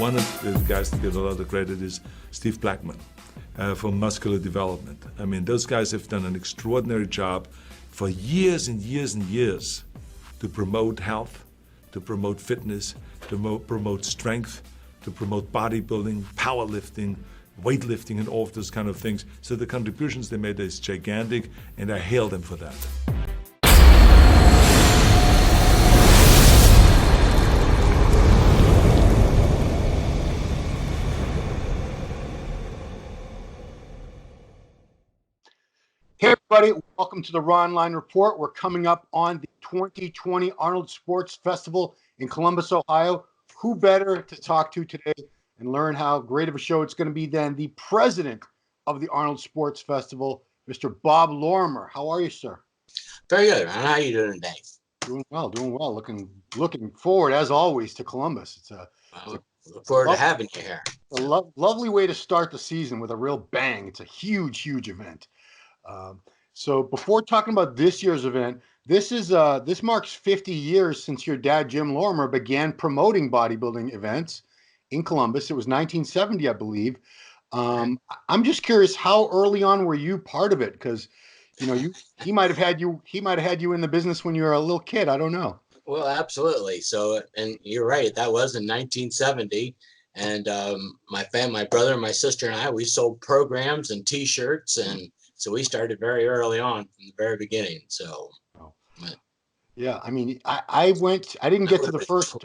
one of the guys that get a lot of credit is Steve Blackman from Muscular Development. I mean, those guys have done an extraordinary job for years and years and years to promote health, to promote fitness, to promote strength, to promote bodybuilding, powerlifting, weightlifting, and all of those kind of things. So the contributions they made is gigantic, and I hail them for that. Hey everybody, welcome to the Ronline Report. We're coming up on the 2020 Arnold Sports Festival in Columbus, Ohio. Who better to talk to today and learn how great of a show it's going to be than the president of the Arnold Sports Festival, Mr. Bob Lorimer. How are you, sir? Very good, man. How are you doing today? Doing well. Looking forward, as always, to Columbus. Look forward to having you here. A lovely way to start the season with a real bang. It's a huge, huge event. So before talking about this year's event, this marks 50 years since your dad, Jim Lorimer, began promoting bodybuilding events in Columbus. It was 1970, I believe. I'm just curious, how early on were you part of it? Because, he might have had you in the business when you were a little kid. I don't know. Well, absolutely. So, and you're right. That was in 1970. And my brother, my sister, and I, we sold programs and T-shirts, and so we started very early on from the very beginning. So, yeah, I mean, I didn't get to the first.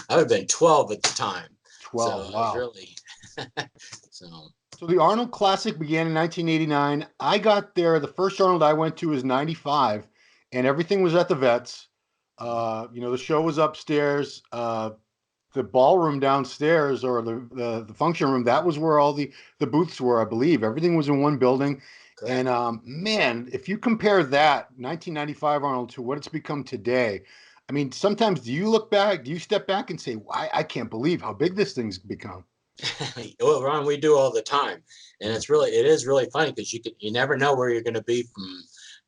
I would have been 12 at the time. 12, so wow. Really, So the Arnold Classic began in 1989. I got there. The first Arnold I went to was 95, and everything was at the Vets. The show was upstairs. The ballroom downstairs, or the function room, that was where all the booths were, I believe. Everything was in one building. Correct. And man, if you compare that 1995 Arnold to what it's become today, I mean, sometimes do you step back and say, I can't believe how big this thing's become? Well, Ron, we do all the time, and it is really funny because you never know where you're going to be from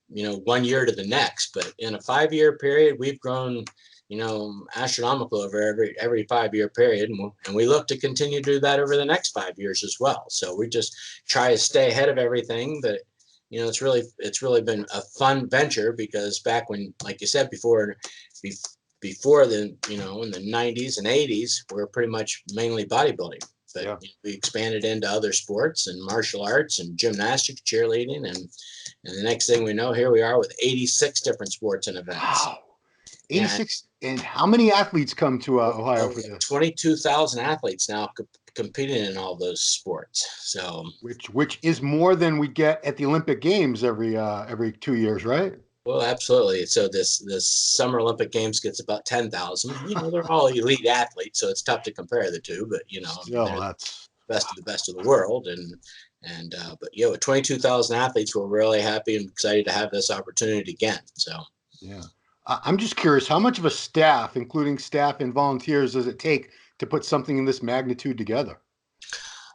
1 year to the next. But in a 5-year period, we've grown astronomical over every 5-year period, and we look to continue to do that over the next 5 years as well. So we just try to stay ahead of everything. But it's really been a fun venture, because back when, like you said before the in the 90s and 80s, we were pretty much mainly bodybuilding. But yeah, we expanded into other sports and martial arts and gymnastics, cheerleading, and the next thing we know, here we are with 86 different sports and events. Wow. 86, and how many athletes come to Ohio for this? 22,000 athletes now competing in all those sports. So which is more than we get at the Olympic Games every 2 years, right? Well, absolutely. So this Summer Olympic Games gets about 10,000. They're all elite athletes, so it's tough to compare the two. But that's the best of the world, but with 22,000 athletes, we're really happy and excited to have this opportunity again. So yeah. I'm just curious, how much of a staff, including staff and volunteers, does it take to put something in this magnitude together?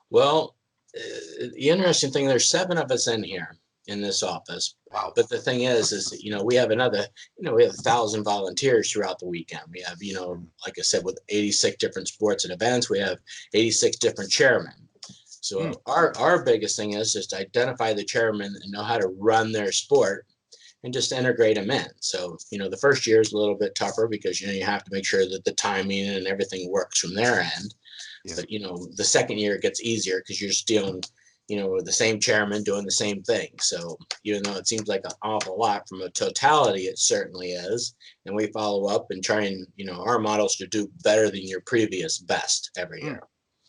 Well, the interesting thing, there's 7 of us in here in this office. Wow. But the thing is we have another, we have 1,000 volunteers throughout the weekend. We have, like I said, with 86 different sports and events, we have 86 different chairmen. So our biggest thing is just identify the chairmen and know how to run their sport, and just integrate them in. So, the first year is a little bit tougher because, you have to make sure that the timing and everything works from their end. Yeah. But, the second year it gets easier because you're just dealing, with the same chairman doing the same thing. So even though it seems like an awful lot, from a totality, it certainly is. And we follow up and try and, our model is to do better than your previous best every year.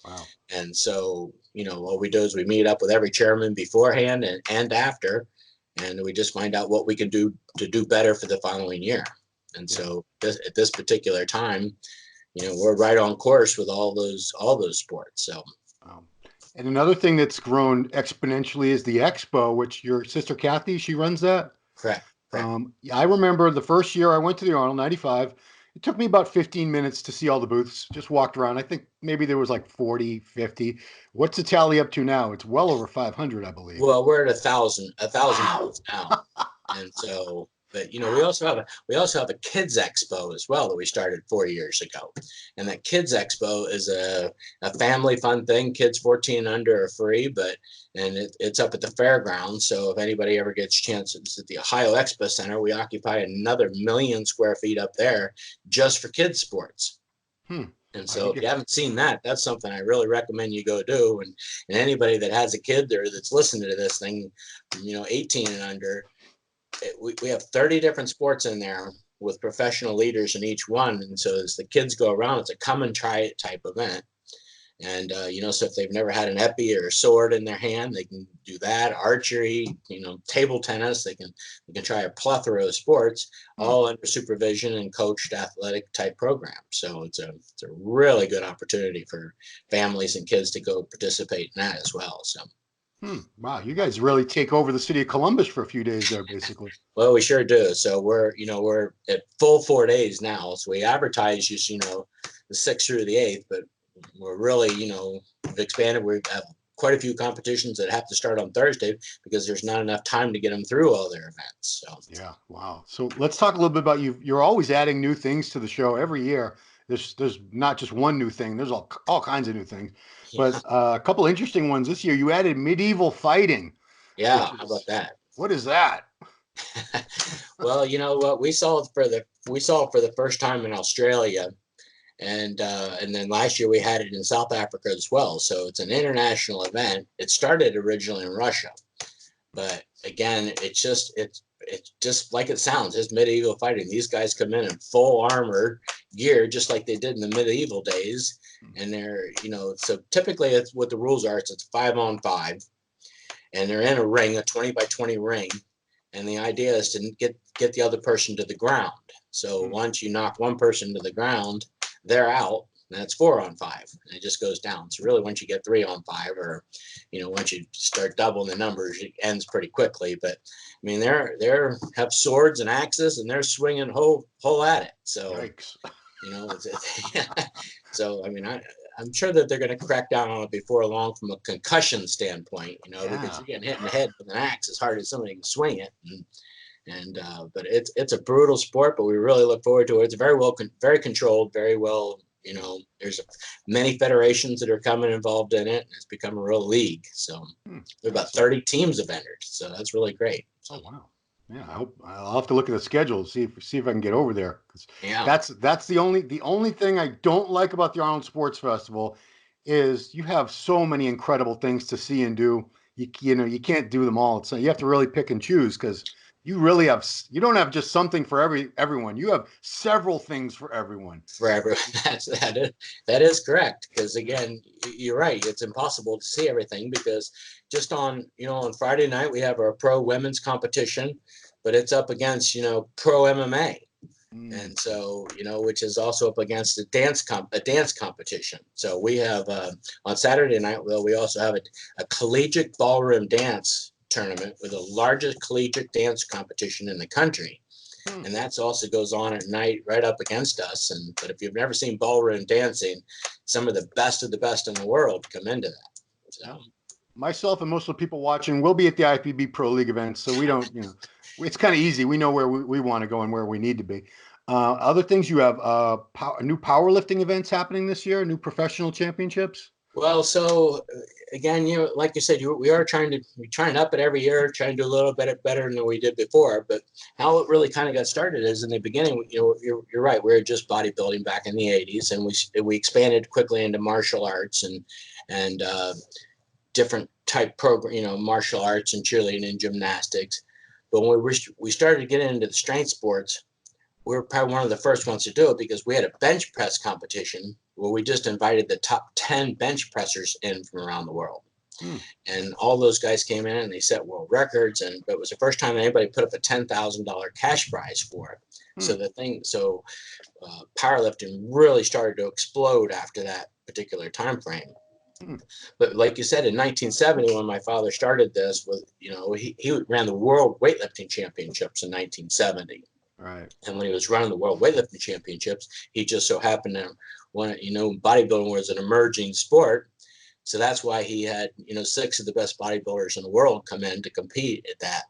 Wow. And so, what we do is we meet up with every chairman beforehand and after, and we just find out what we can do to do better for the following year. And so at this particular time, we're right on course with all those sports. So. And another thing that's grown exponentially is the expo, which your sister Kathy, she runs that. Correct. I remember the first year I went to the Arnold, 95. It took me about 15 minutes to see all the booths. Just walked around. I think maybe there was like 40, 50. What's the tally up to now? It's well over 500, I believe. Well, we're at 1,000 booths now. And so, But we also have a kids expo as well that we started 4 years ago, and that kids expo is a family fun thing. Kids 14 and under are free, and it's up at the fairgrounds. So if anybody ever gets a chance, it's at the Ohio Expo Center. We occupy another 1,000,000 square feet up there just for kids sports. And so if you haven't seen that, that's something I really recommend you go do. And anybody that has a kid there that's listening to this thing, 18 and under. We have 30 different sports in there with professional leaders in each one. And so as the kids go around, it's a come and try it type event. And, so if they've never had an epi or a sword in their hand, they can do that. Archery, table tennis, they can try a plethora of sports, all under supervision and coached athletic type program. So it's a really good opportunity for families and kids to go participate in that as well. So. Wow, you guys really take over the city of Columbus for a few days there, basically. Well, we sure do. So we're at full 4 days now. So we advertise just, the 6th through the 8th, but we're really, we've expanded. We have quite a few competitions that have to start on Thursday because there's not enough time to get them through all their events. So yeah, wow. So let's talk a little bit about you. You're always adding new things to the show every year. There's not just one new thing. There's all kinds of new things. Yeah. But a couple interesting ones this year. You added medieval fighting. Yeah, how about that? What is that? Well, you know what, we saw it for the first time in Australia, and then last year we had it in South Africa as well. So it's an international event. It started originally in Russia, but again, it's just like it sounds. It's medieval fighting. These guys come in full armor gear, just like they did in the medieval days. And they're, so typically it's what the rules are. It's 5-on-5, and they're in a ring, a 20 by 20 ring. And the idea is to get the other person to the ground. So once you knock one person to the ground, they're out. And that's 4-on-5, and it just goes down. So really, once you get 3-on-5, or once you start doubling the numbers, it ends pretty quickly. But I mean, they're have swords and axes, and they're swinging whole at it. So yikes. So I mean, I'm sure that they're going to crack down on it before long from a concussion standpoint. Because you're getting hit in the head with an axe as hard as somebody can swing it. But it's a brutal sport, but we really look forward to it. It's very controlled, very well. There's many federations that are coming involved in it, and it's become a real league. So there are about 30 teams have entered. So that's really great. So. Oh wow! Yeah, I'll have to look at the schedule, see if I can get over there. Yeah, that's the only thing I don't like about the Arnold Sports Festival is you have so many incredible things to see and do. You can't do them all. So you have to really pick and choose because. You don't have just something for everyone. You have several things for everyone. For everyone, that is correct. Because again, you're right. It's impossible to see everything because just on Friday night we have our pro women's competition, but it's up against pro MMA, and so which is also up against a dance competition. So we have on Saturday night. Well, we also have a collegiate ballroom dance tournament with the largest collegiate dance competition in the country, and that's also goes on at night right up against us. But if you've never seen ballroom dancing, some of the best in the world come into that. So myself and most of the people watching will be at the IFBB Pro League events, so we don't it's kind of easy. We know where we want to go and where we need to be. Other things, you have new powerlifting events happening this year, new professional championships. Well, so again, like you said, we are trying to up it every year, trying to do a little bit better than we did before. But how it really kind of got started is in the beginning, you're right. We were just bodybuilding back in the 80s, and we expanded quickly into martial arts and different type program, martial arts and cheerleading and gymnastics. But when we started getting into the strength sports, we were probably one of the first ones to do it because we had a bench press competition where we just invited the top 10 bench pressers in from around the world. And all those guys came in and they set world records. But it was the first time anybody put up a $10,000 cash prize for it. So powerlifting really started to explode after that particular time frame. But like you said, in 1970, when my father started this, he ran the World Weightlifting Championships in 1970. Right. And when he was running the World Weightlifting Championships, he just so happened to bodybuilding was an emerging sport. So that's why he had, 6 of the best bodybuilders in the world come in to compete at that.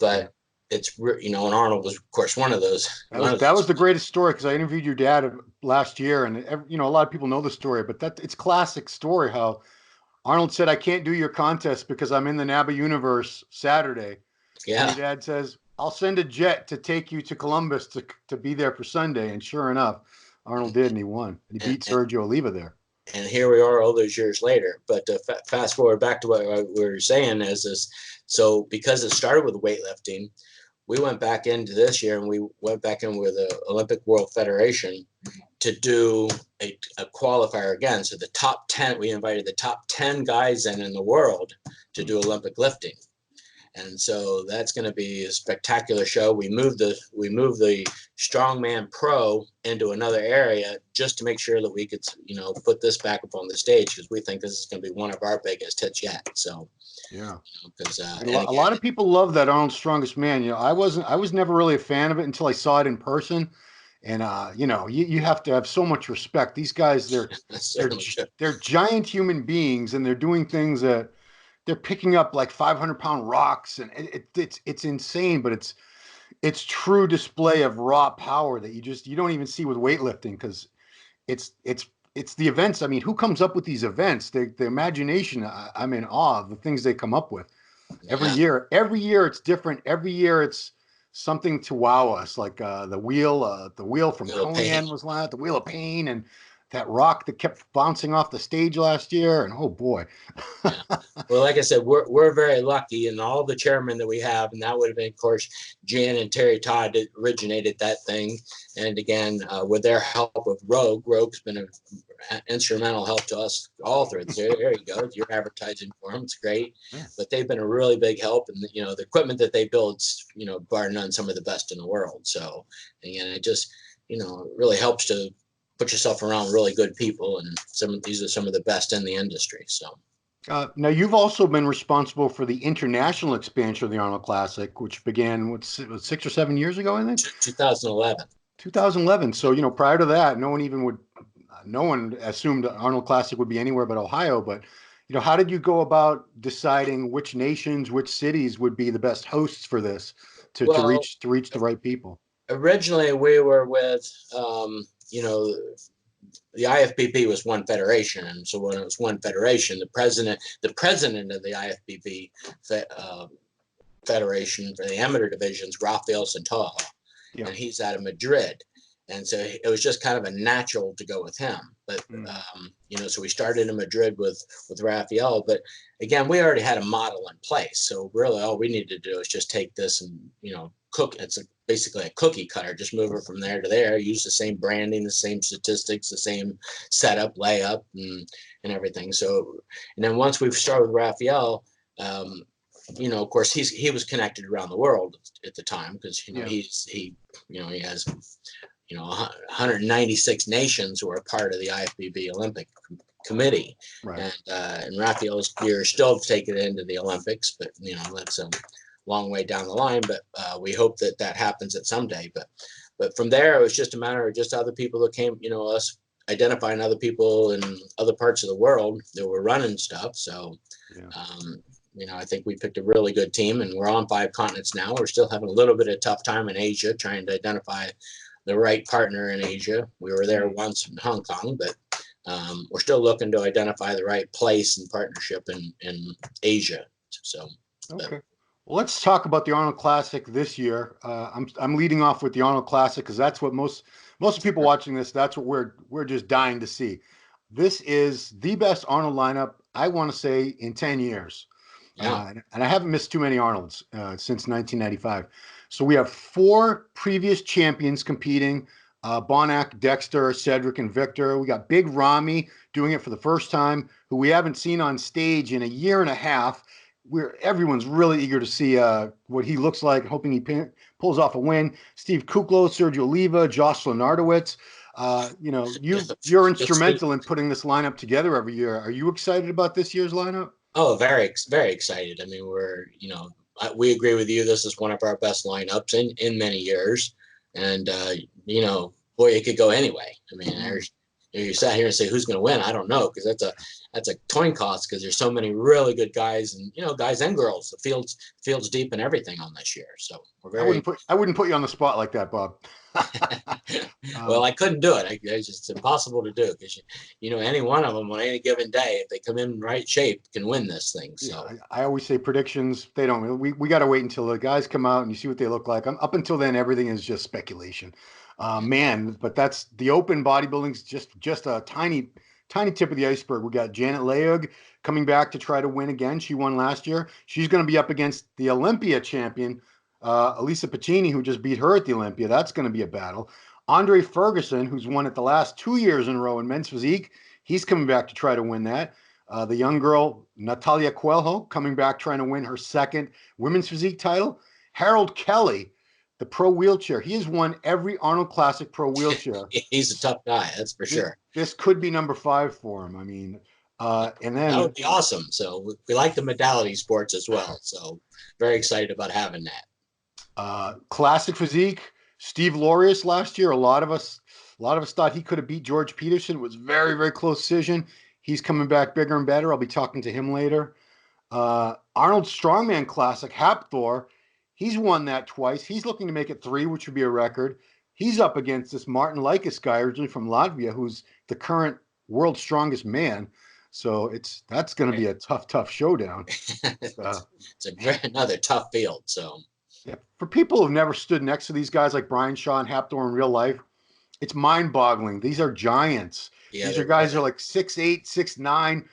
But and Arnold was, of course, one of those. That was the greatest story, because I interviewed your dad last year, and a lot of people know the story, but it's classic story how Arnold said, "I can't do your contest because I'm in the NABA universe Saturday." Yeah. And your dad says, "I'll send a jet to take you to Columbus to be there for Sunday." And sure enough, Arnold did, and he won. And he beat Sergio Oliva there. And here we are all those years later. But fast forward back to what we were saying is this. So because it started with weightlifting, we went back into this year, and we went back in with the Olympic World Federation to do a qualifier again. So the top 10, we invited the top 10 guys in the world to do Olympic lifting. And so that's going to be a spectacular show. We moved the strongman pro into another area just to make sure that we could, put this back up on the stage, because we think this is going to be one of our biggest hits yet. So, yeah, because a lot of people love that Arnold Strongest Man. I was never really a fan of it until I saw it in person. And you have to have so much respect. These guys, they're giant human beings, and they're doing things that they're picking up like 500-pound rocks, and it's insane, but it's true display of raw power that you don't even see with weightlifting, because it's the events. I mean, who comes up with these events? The imagination. I'm in awe of the things they come up with every year. Every year it's different. Every year it's something to wow us. Like the wheel from Conan was last, the Wheel of Pain, and that rock that kept bouncing off the stage last year. And oh boy. Yeah. Well, like I said, we're very lucky, and all the chairmen that we have, and that would have been, of course, Jan and Terry Todd that originated that thing. And again, with their help of Rogue's been an instrumental help to us all through it. There you go. You're advertising for them. It's great. Yeah. But they've been a really big help. And, the equipment that they build, bar none, some of the best in the world. So, again, it just, it really helps to put yourself around really good people. And these are some of the best in the industry. So. Now, you've also been responsible for the international expansion of the Arnold Classic, which began 6 or 7 years ago, I think? 2011. 2011. So, prior to that, no one assumed Arnold Classic would be anywhere but Ohio. But, how did you go about deciding which nations, which cities would be the best hosts for this to reach the right people? Originally, we were with, the IFBB was one federation, and so when it was one federation, the president of the IFBB federation for the amateur divisions, Rafael Santal, and he's out of Madrid, and so it was just kind of a natural to go with him. But so we started in Madrid with Rafael, but again, we already had a model in place, so really all we needed to do is just take this and cook. It's basically a cookie cutter. Just move it from there to there. Use the same branding, the same statistics, the same setup, layup, and everything. So, and then once we've started with Rafael, of course he was connected around the world at the time, because he has 196 nations who are part of the IFBB Olympic Committee, right. And Rafael's year still taking it into the Olympics, but that's a long way down the line, but we hope that happens at some day. But from there, it was just a matter of just other people that came, us identifying other people in other parts of the world that were running stuff. So, I think we picked a really good team, and we're on 5 continents now. We're still having a little bit of tough time in Asia, trying to identify the right partner in Asia. We were there once in Hong Kong, but we're still looking to identify the right place and partnership in Asia. So, okay. Well, let's talk about the Arnold Classic this year. I'm leading off with the Arnold Classic because that's what most people watching this, that's what we're just dying to see. This is the best Arnold lineup, I want to say, in 10 years. Yeah. And I haven't missed too many Arnolds since 1995. So we have 4 previous champions competing, Bonac, Dexter, Cedric, and Victor. We got Big Ramy doing it for the first time, who we haven't seen on stage in a year and a half. Everyone's really eager to see what he looks like, hoping he pulls off a win. Steve Kuklo, Sergio Oliva, Josh Lenardowitz. You're instrumental in putting this lineup together every year. Are you excited about this year's lineup? Oh, very, very excited. I mean, we agree with you. This is one of our best lineups in many years. And, boy, it could go anyway. I mean, you sat here and say who's going to win. I don't know, because that's a coin toss, because there's so many really good guys, and guys and girls. The field's deep and everything on this year. So we're very. I wouldn't put you on the spot like that, Bob. Well, I couldn't do it. It's impossible to do, because any one of them on any given day, if they come in right shape, can win this thing. So yeah, I always say predictions. They don't. We got to wait until the guys come out and you see what they look like. Up until then, everything is just speculation. Man, but that's the open bodybuilding's just a tiny tip of the iceberg. We got Janet Leog coming back to try to win again. She won last year. She's going to be up against the Olympia champion, Elisa Piccini, who just beat her at the Olympia. That's going to be a battle. Andre Ferguson, who's won it the last 2 years in a row in men's physique, he's coming back to try to win that. The young girl, Natalia Coelho, coming back trying to win her second women's physique title. Harold Kelly, the pro wheelchair. He has won every Arnold Classic pro wheelchair. He's a tough guy, that's for sure. This could be number 5 for him. I mean, and then that would be awesome. So we like the modality sports as well. So very excited about having that. Classic physique. Steve Lorius last year. A lot of us thought he could have beat George Peterson. It was very, very close decision. He's coming back bigger and better. I'll be talking to him later. Arnold Strongman Classic, Hapthor. He's won that twice. He's looking to make it 3, which would be a record. He's up against this Martin Likas guy, originally from Latvia, who's the current world's strongest man. So that's going to be a tough showdown. It's another tough field. So yeah, for people who've never stood next to these guys like Brian Shaw and Hapthor in real life, it's mind-boggling. These are giants. Yeah, these are guys who are like 6'8", 6'9",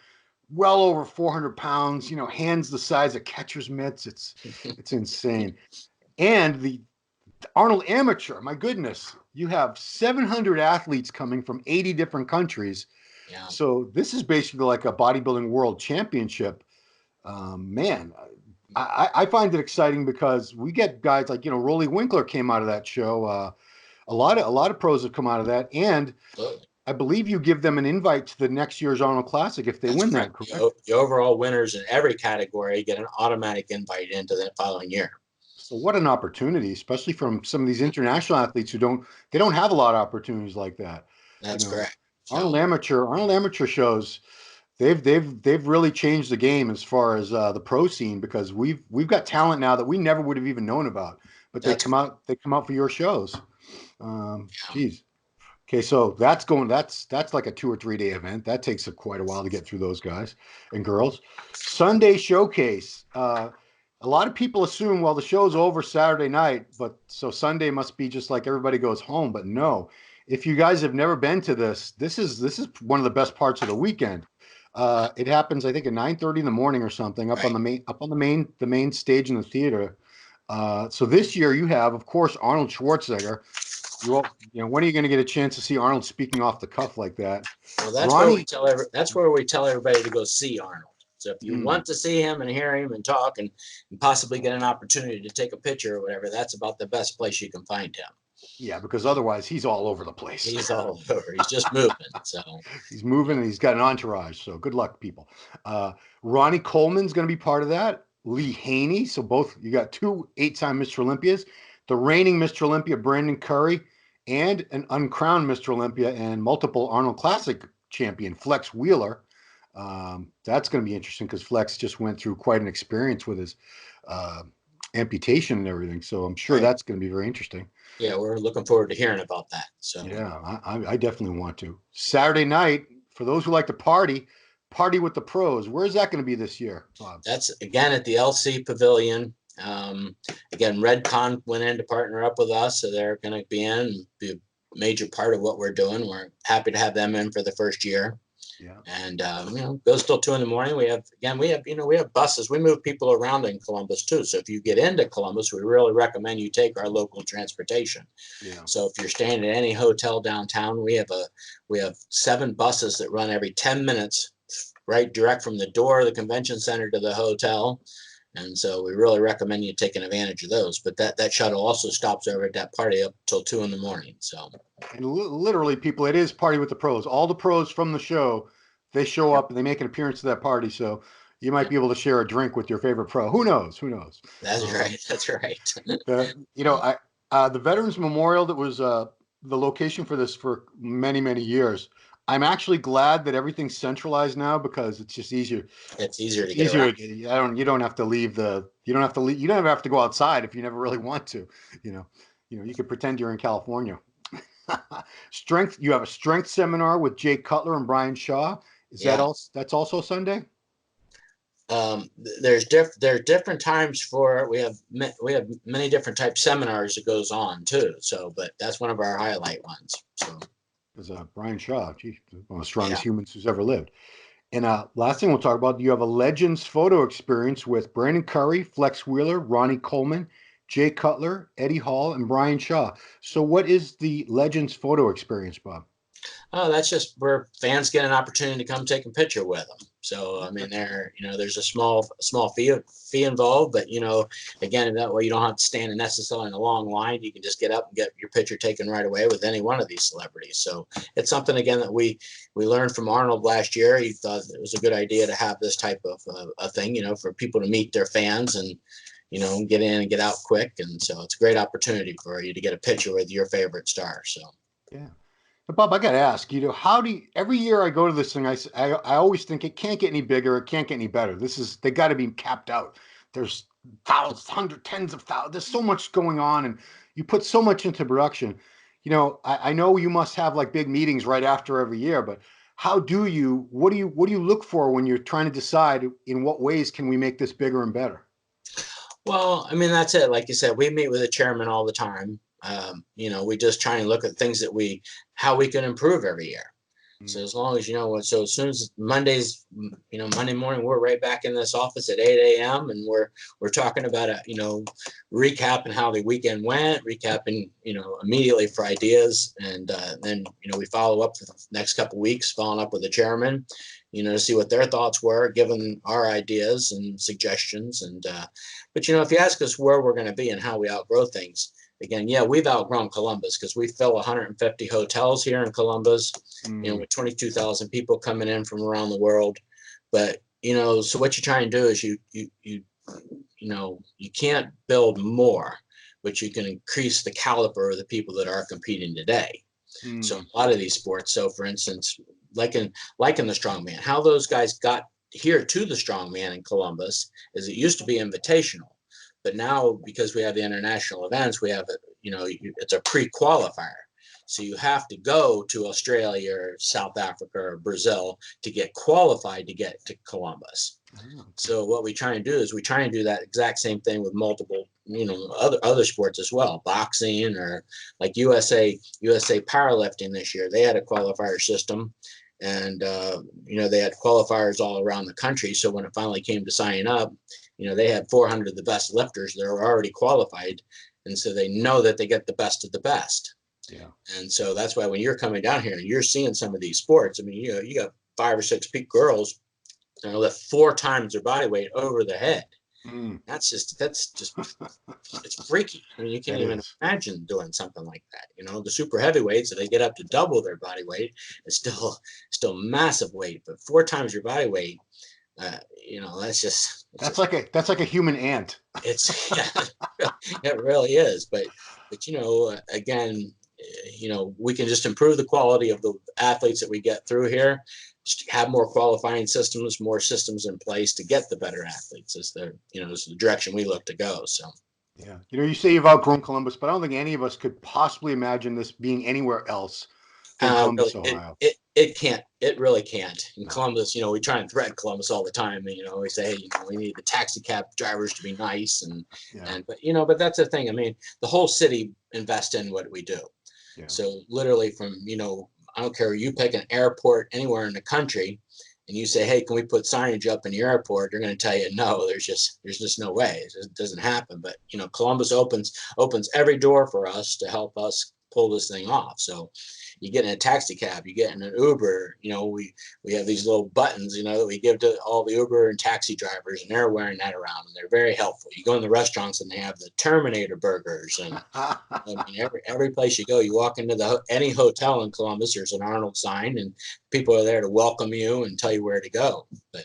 well over 400 pounds, hands the size of catcher's mitts. It's insane. And the Arnold Amateur, my goodness, you have 700 athletes coming from 80 different countries. Yeah. So this is basically like a bodybuilding world championship. Man, I find it exciting because we get guys like, Rolly Winkler came out of that show. A lot of pros have come out of that. And I believe you give them an invite to the next year's Arnold Classic if they win that, correct? The overall winners in every category get an automatic invite into the following year. So what an opportunity, especially from some of these international athletes who don't have a lot of opportunities like that. That's correct. Arnold Amateur shows, they've really changed the game as far as the pro scene, because we've got talent now that we never would have even known about, but they come out for your shows. Geez. Okay, so that's like a 2 or 3 day event. That takes quite a while to get through those guys and girls. Sunday showcase. A lot of people assume, well, the show's over Saturday night, but so Sunday must be just like everybody goes home. But no, if you guys have never been to this is one of the best parts of the weekend. It happens, I think, at 9:30 in the morning or something up on the main stage in the theater. So this year you have, of course, Arnold Schwarzenegger. When are you going to get a chance to see Arnold speaking off the cuff like that? Well, that's where we tell everybody to go see Arnold. So if you want to see him and hear him and talk and possibly get an opportunity to take a picture or whatever, that's about the best place you can find him. Yeah, because otherwise he's all over the place. He's all over. He's just moving. So he's moving and he's got an entourage. So good luck, people. Ronnie Coleman's going to be part of that. Lee Haney. So you got 2 8-time Mr. Olympias, the reigning Mr. Olympia, Brandon Curry, and an uncrowned Mr. Olympia and multiple Arnold Classic champion, Flex Wheeler. That's going to be interesting because Flex just went through quite an experience with his amputation and everything. So I'm sure that's going to be very interesting. Yeah, we're looking forward to hearing about that. So yeah, I definitely want to. Saturday night, for those who like to party with the pros. Where's that going to be this year, Bob? That's again at the LC Pavilion. Again, Redcon went in to partner up with us, so they're going to be a major part of what we're doing. We're happy to have them in for the first year. Yeah. And goes till 2 a.m. We have buses. We move people around in Columbus too. So if you get into Columbus, we really recommend you take our local transportation. Yeah. So if you're staying at any hotel downtown, we have 7 buses that run every 10 minutes, right direct from the door of the convention center to the hotel. And so we really recommend you taking advantage of those. But that shuttle also stops over at that party up till 2 a.m. So, and literally, people, it is Party with the Pros. All the pros from the show, they show up and they make an appearance to that party. So you might be able to share a drink with your favorite pro. Who knows? That's right. That's right. The Veterans Memorial that was the location for this for many, many years. I'm actually glad that everything's centralized now because it's just easier. It's easier It's to get easier around. to get. You don't have to leave the. You don't have to leave. You don't ever have to go outside if you never really want to. You know. You could pretend you're in California. Strength. You have a strength seminar with Jay Cutler and Brian Shaw. Is that Yeah. all? That's also Sunday. There's different times for we have many different type seminars that goes on too. So, but that's one of our highlight ones. So, Because Brian Shaw, gee, one of the strongest yeah. humans who's ever lived. And last thing we'll talk about, you have a Legends photo experience with Brandon Curry, Flex Wheeler, Ronnie Coleman, Jay Cutler, Eddie Hall, and Brian Shaw. So what is the Legends photo experience, Bob? Oh, that's just where fans get an opportunity to come take a picture with them. So I mean, there's a small fee involved, but again, that way you don't have to stand necessarily in a long line. You can just get up and get your picture taken right away with any one of these celebrities. So it's something again that we learned from Arnold last year. He thought it was a good idea to have this type of a thing, for people to meet their fans and get in and get out quick. And so it's a great opportunity for you to get a picture with your favorite star. So Yeah. But Bob, I got to ask, how do you, every year I go to this thing, I always think it can't get any bigger. It can't get any better. They got to be capped out. There's thousands, hundreds, tens of thousands. There's so much going on and you put so much into production. I know you must have like big meetings right after every year, but what do you look for when you're trying to decide in what ways can we make this bigger and better? well, I mean, that's it. Like you said, we meet with the chairman all the time. We just try and look at things that how we can improve every year. So as long as so as soon as Monday morning, we're right back in this office at 8 a.m. and we're talking about recapping how the weekend went, recapping immediately for ideas, and then we follow up for the next couple of weeks, following up with the chairman, to see what their thoughts were, given our ideas and suggestions, and but if you ask us where we're going to be and how we outgrow things. Again, yeah, we've outgrown Columbus because we fill 150 hotels here in Columbus, with 22,000 people coming in from around the world. But, so what you try and do is you can't build more, but you can increase the caliber of the people that are competing today. So a lot of these sports, so for instance, like in the strongman, how those guys got here to the strongman in Columbus is it used to be invitational. But now, because we have the international events, we have it's a pre-qualifier. So you have to go to Australia or South Africa or Brazil to get qualified to get to Columbus. So what we try and do is we try and do that exact same thing with multiple, other sports as well, boxing or like USA powerlifting this year. They had a qualifier system. And, they had qualifiers all around the country. So when it finally came to signing up, they had 400 of the best lifters that are already qualified. And so they know that they get the best of the best. Yeah. And so that's why when you're coming down here and you're seeing some of these sports, I mean, you got 5 or 6 peak girls that lift 4 times their body weight over the head. That's just it's freaky. I mean, you can't even imagine doing something like that. The super heavyweights, if they get up to double their body weight, it's still massive weight, but 4 times your body weight, that's like a human ant. It really is. But again, we can just improve the quality of the athletes that we get through here. Just have more qualifying systems, more systems in place to get the better athletes is the direction we look to go. So yeah, you say you've outgrown Columbus, but I don't think any of us could possibly imagine this being anywhere else than Columbus, really, Ohio. It can't. It really can't. In Columbus, we try and threaten Columbus all the time. And, we say, hey, we need the taxi cab drivers to be nice, but that's the thing. I mean, the whole city invests in what we do. Yeah. So literally from I don't care, you pick an airport anywhere in the country and you say, hey, can we put signage up in the airport? They're going to tell you, no, there's just no way. It doesn't happen. But, Columbus opens every door for us to help us pull this thing off. So you get in a taxi cab, you get in an Uber, we have these little buttons, that we give to all the Uber and taxi drivers, and they're wearing that around and they're very helpful. You go in the restaurants and they have the Terminator burgers, and I mean, every place you go, you walk into any hotel in Columbus, there's an Arnold sign and people are there to welcome you and tell you where to go. But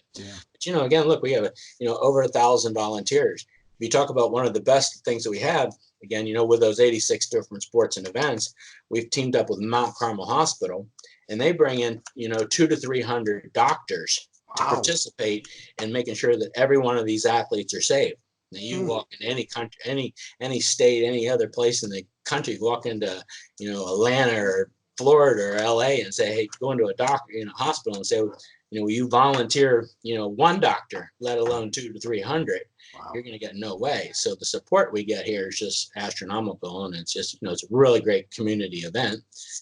again, look, we have over 1,000 volunteers. If you talk about one of the best things that we have, again, you know, with those 86 different sports and events, we've teamed up with Mount Carmel Hospital, and they bring in, you know, 200 to 300 doctors to participate in making sure that every one of these athletes are safe. Now, you walk in any country, any state, any other place in the country, walk into, you know, Atlanta or Florida or LA and say, hey, go into a doctor in a hospital and say, you know, will you volunteer, you know, one doctor, let alone 200 to 300? Wow. You're going to get no way. So the support we get here is just astronomical, and it's just, you know, it's a really great community event.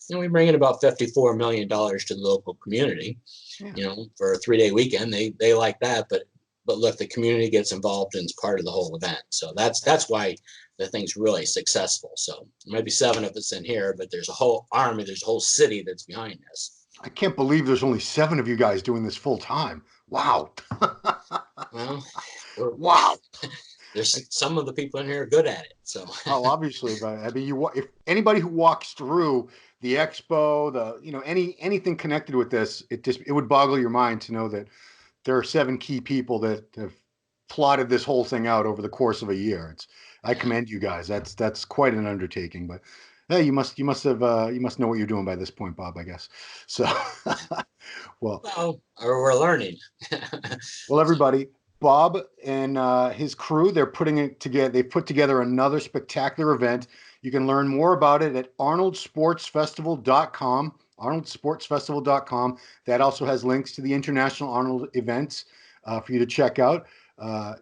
And we bring in about $54 million to the local community, you know, for a 3-day weekend. They like that, but look, the community gets involved and is part of the whole event. So that's why the thing's really successful. So maybe 7 of us in here, but there's a whole army, there's a whole city that's behind this. I can't believe there's only 7 of you guys doing this full time. Wow. Well, wow. There's some of the people in here are good at it. So obviously, but I mean, if anybody who walks through the expo, the, you know, anything connected with this, it would boggle your mind to know that there are 7 key people that have plotted this whole thing out over the course of a year. I commend you guys. That's quite an undertaking. But hey, you must know what you're doing by this point, Bob, I guess. So, well, we're learning. Well, everybody, Bob and his crew, they're putting it together. They've put together another spectacular event. You can learn more about it at arnodsportsfestival.com. arnodsportsfestival.com. That also has links to the International Arnold events for you to check out. I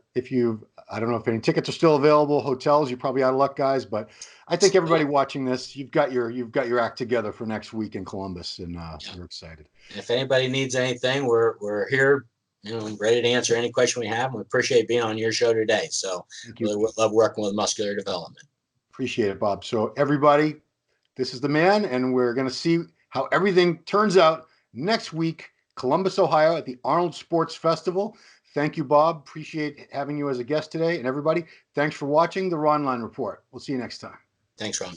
don't know if any tickets are still available, hotels, you're probably out of luck, guys, but I think everybody watching this, you've got your act together for next week in Columbus, and we're excited. If anybody needs anything, we're here, you know, ready to answer any question we have. We appreciate being on your show today. So really love working with Muscular Development. Appreciate it, Bob. So everybody, this is the man, and we're going to see how everything turns out next week, Columbus, Ohio, at the Arnold Sports Festival. Thank you, Bob. Appreciate having you as a guest today. And everybody, thanks for watching the Ronline Report. We'll see you next time. Thanks, Ron.